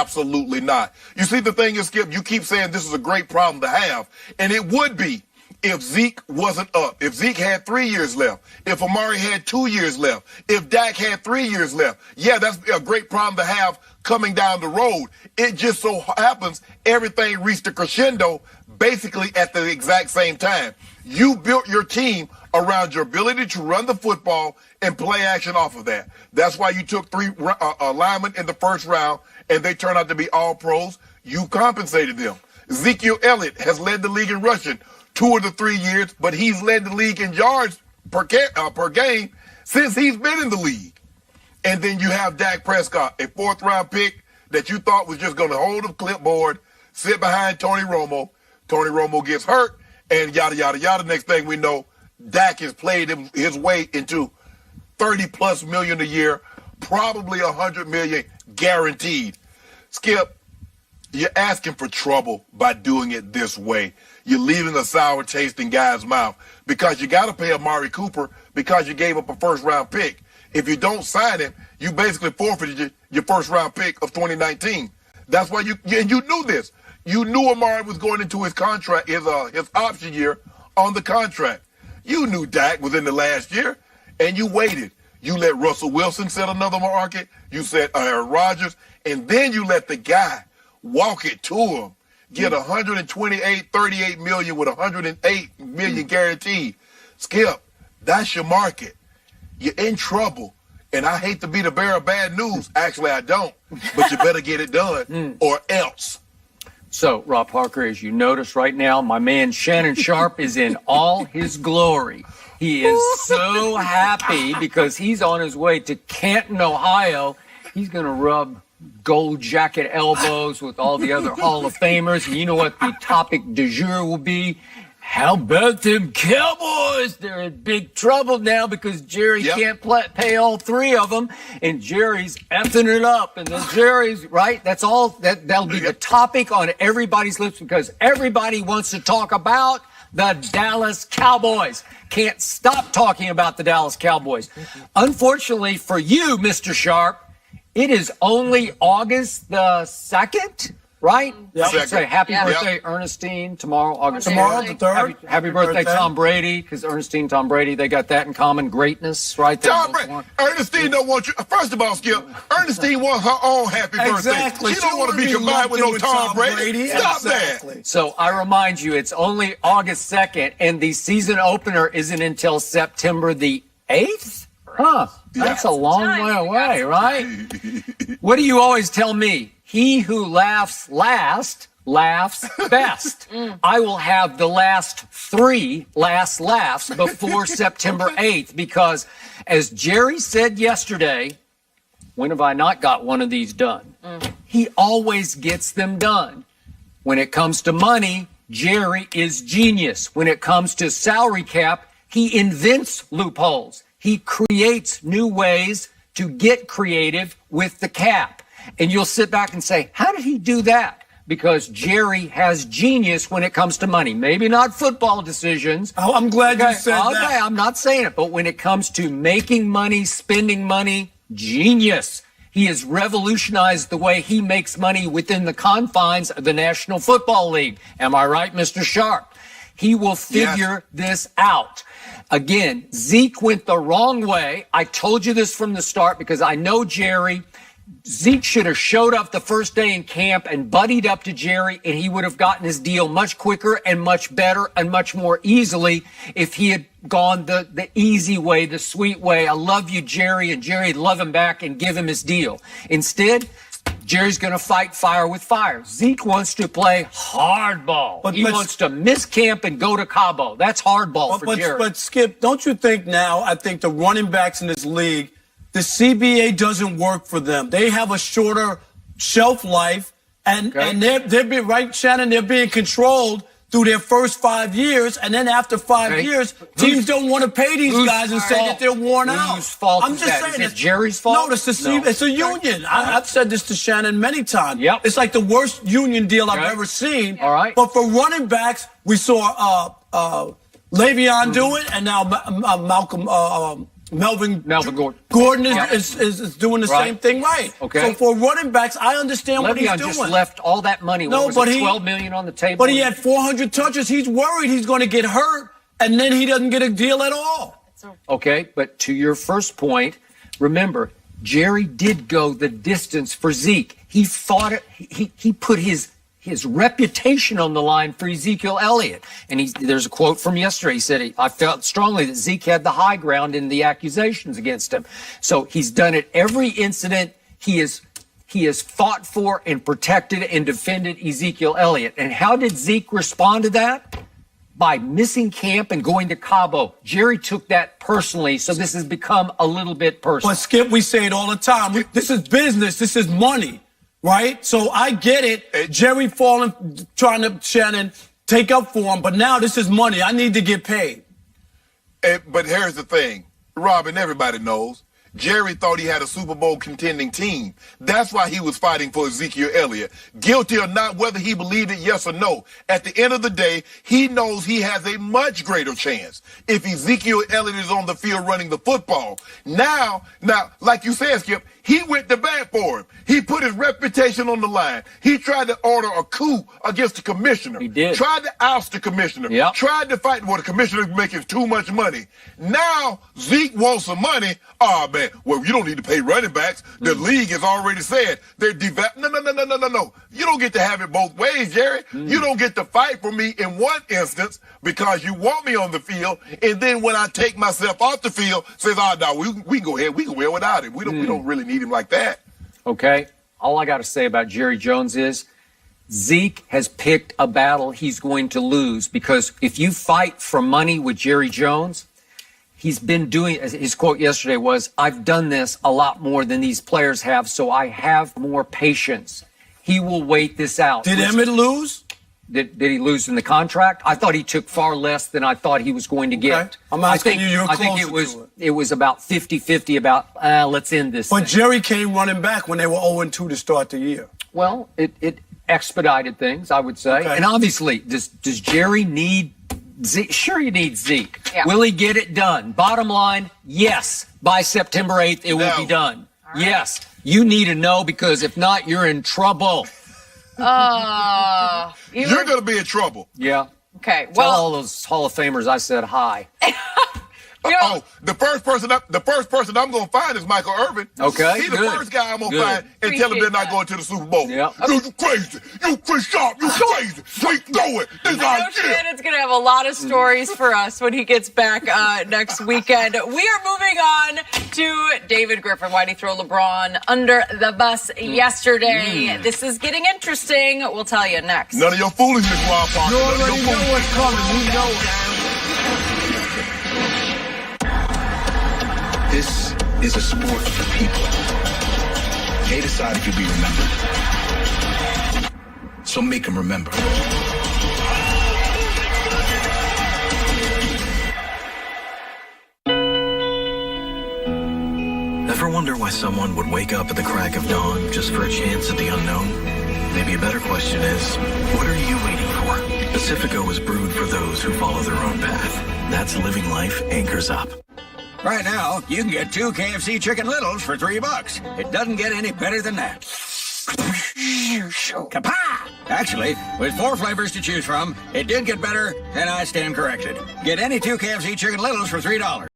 Absolutely not. You see, the thing is, Skip, you keep saying this is a great problem to have, and it would be if Zeke wasn't up, if Zeke had 3 years left, if Amari had 2 years left, if Dak had 3 years left. Yeah, that's a great problem to have coming down the road. It just so happens everything reached a crescendo basically at the exact same time. You built your team around your ability to run the football and play action off of that. That's why you took 3 linemen in the first round, and they turned out to be all pros. You compensated them. Ezekiel Elliott has led the league in rushing 2 of the 3 years, but he's led the league in yards per game since he's been in the league. And then you have Dak Prescott, a 4th-round pick that you thought was just going to hold a clipboard, sit behind Tony Romo. Tony Romo gets hurt, and yada, yada, yada. Next thing we know, Dak has played his way into $30+ million a year, probably $100 million guaranteed. Skip, you're asking for trouble by doing it this way. You're leaving a sour taste in guys' mouth because you got to pay Amari Cooper because you gave up a 1st-round pick. If you don't sign him, you basically forfeited your 1st-round pick of 2019. That's why and you knew this. You knew Amari was going into his contract, his option year on the contract. You knew Dak was in the last year, and you waited. You let Russell Wilson set another market. You set Aaron Rodgers, and then you let the guy walk it to him. Get $38 million with $108 million guaranteed. Skip, that's your market. You're in trouble. And I hate to be the bearer of bad news. Actually, I don't. But you better get it done or else. So, Rob Parker, as you notice right now, my man Shannon Sharpe is in all his glory. He is so happy because he's on his way to Canton, Ohio. He's going to rub gold jacket elbows with all the other Hall of Famers. And you know what the topic du jour will be? How about them Cowboys? They're in big trouble now because Jerry can't pay all 3 of them, and Jerry's effing it up. And then Jerry's, right? That's all. That'll be the topic on everybody's lips because everybody wants to talk about the Dallas Cowboys. Can't stop talking about the Dallas Cowboys. Unfortunately for you, Mr. Sharpe, it is only August the 2nd, right? Yep. I should say happy birthday, Ernestine, tomorrow, August 3rd. Tomorrow, the 3rd. Happy birthday, Tom Brady, because Ernestine, Tom Brady, they got that in common, greatness, right? Tom Brady. Ernestine don't want you. First of all, Skip, Ernestine wants her own happy birthday. Exactly. She don't want to be combined with no Tom Brady. Stop that. So I remind you, it's only August 2nd, and the season opener isn't until September the 8th? Huh. That's a long way away, right? What do you always tell me? He who laughs last laughs best. I will have the last 3 last laughs before September 8th because, as Jerry said yesterday, when have I not got one of these done? He always gets them done. When it comes to money, Jerry is genius. When it comes to salary cap, he invents loopholes. He creates new ways to get creative with the cap. And you'll sit back and say, how did he do that? Because Jerry has genius when it comes to money. Maybe not football decisions. Oh, I'm glad you said that. Okay, I'm not saying it. But when it comes to making money, spending money, genius. He has revolutionized the way he makes money within the confines of the National Football League. Am I right, Mr. Sharpe? He will figure this out. Again, Zeke went the wrong way. I told you this from the start because I know Jerry. Zeke should have showed up the first day in camp and buddied up to Jerry, and he would have gotten his deal much quicker and much better and much more easily if he had gone the easy way, the sweet way. I love you, Jerry, and Jerry'd love him back and give him his deal. Instead, Jerry's going to fight fire with fire. Zeke wants to play hardball. He wants to miss camp and go to Cabo. That's hardball for Jerry. But, Skip, don't you think now, I think the running backs in this league, the CBA doesn't work for them. They have a shorter shelf life, and they're being, right, Shannon, they're being controlled through their first 5 years, and then after 5 years, teams don't want to pay these guys and say that they're worn out. Whose fault I'm is just that? saying, Is it Jerry's fault? No, it's a union. I've said this to Shannon many times. Yep. It's like the worst union deal I've ever seen. All right. But for running backs, we saw Le'Veon do it, and now Malcolm Melvin Gordon. Gordon is doing the same thing right. Okay. So for running backs, I understand what he's Le'Veon doing. just left all that money. No, what was but it, he $12 million on the table. But he had 400 touches. He's worried he's going to get hurt, and then he doesn't get a deal at all. Okay, but to your first point, remember, Jerry did go the distance for Zeke. He fought it. He put his reputation on the line for Ezekiel Elliott. And there's a quote from yesterday. He said, I felt strongly that Zeke had the high ground in the accusations against him. So he's done it every incident. He has fought for and protected and defended Ezekiel Elliott. And how did Zeke respond to that? By missing camp and going to Cabo. Jerry took that personally, so this has become a little bit personal. But Skip, we say it all the time. This is business. This is money. Right? So I get it. Jerry falling, trying to, Shannon, take up for him. But now this is money. I need to get paid. But here's the thing. Robin, everybody knows. Jerry thought he had a Super Bowl contending team. That's why he was fighting for Ezekiel Elliott. Guilty or not, whether he believed it, yes or no. At the end of the day, he knows he has a much greater chance if Ezekiel Elliott is on the field running the football. Now, like you said, Skip, he went to bat for him. He put his reputation on the line. He tried to order a coup against the commissioner. He did. Tried to oust the commissioner. Yep. Tried to fight. Well, the commissioner's making too much money. Now, Zeke wants some money. Oh, man. Well, you don't need to pay running backs. The league has already said they're No. You don't get to have it both ways, Jerry. You don't get to fight for me in one instance because you want me on the field, and then when I take myself off the field, says, no, we can go ahead. We can win without him. We don't really need him like that. Okay. All I got to say about Jerry Jones is Zeke has picked a battle he's going to lose, because if you fight for money with Jerry Jones, he's been doing, his quote yesterday was, I've done this a lot more than these players have, so I have more patience. He will wait this out. Did Emmett lose? Did he lose in the contract? I thought he took far less than I thought he was going to get. Okay. I'm asking you, you're I think it was about 50-50 about, let's end this But thing. Jerry came running back when they were 0-2 to start the year. Well, it expedited things, I would say. Okay. And obviously, does Jerry need Zeke? Sure, you need Zeke. Yeah. Will he get it done? Bottom line, yes. By September 8th, it will be done. Right. Yes. You need to know, because if not, you're in trouble. You're going to be in trouble. Yeah. Okay. Tell all those Hall of Famers I said hi. The first person I'm going to find is Michael Irvin. Okay. He's the first guy I'm going to find and tell him they're not going to the Super Bowl. Yeah. You crazy. You Chris Sharpe. You crazy. Wait, throw it. I know Shannon's going to have a lot of stories for us when he gets back next weekend. We are moving on to David Griffin. Why'd he throw LeBron under the bus yesterday? This is getting interesting. We'll tell you next. None of your foolishness, Rob Parker. You already know what's coming. We know it. This is a sport for people. They decide if you'll be remembered. So make them remember. Ever wonder why someone would wake up at the crack of dawn just for a chance at the unknown? Maybe a better question is, what are you waiting for? Pacifico is brewed for those who follow their own path. That's living life anchors up. Right now, you can get 2 KFC Chicken Littles for $3. It doesn't get any better than that. Kapah! Actually, with 4 flavors to choose from, it did get better, and I stand corrected. Get any 2 KFC Chicken Littles for $3.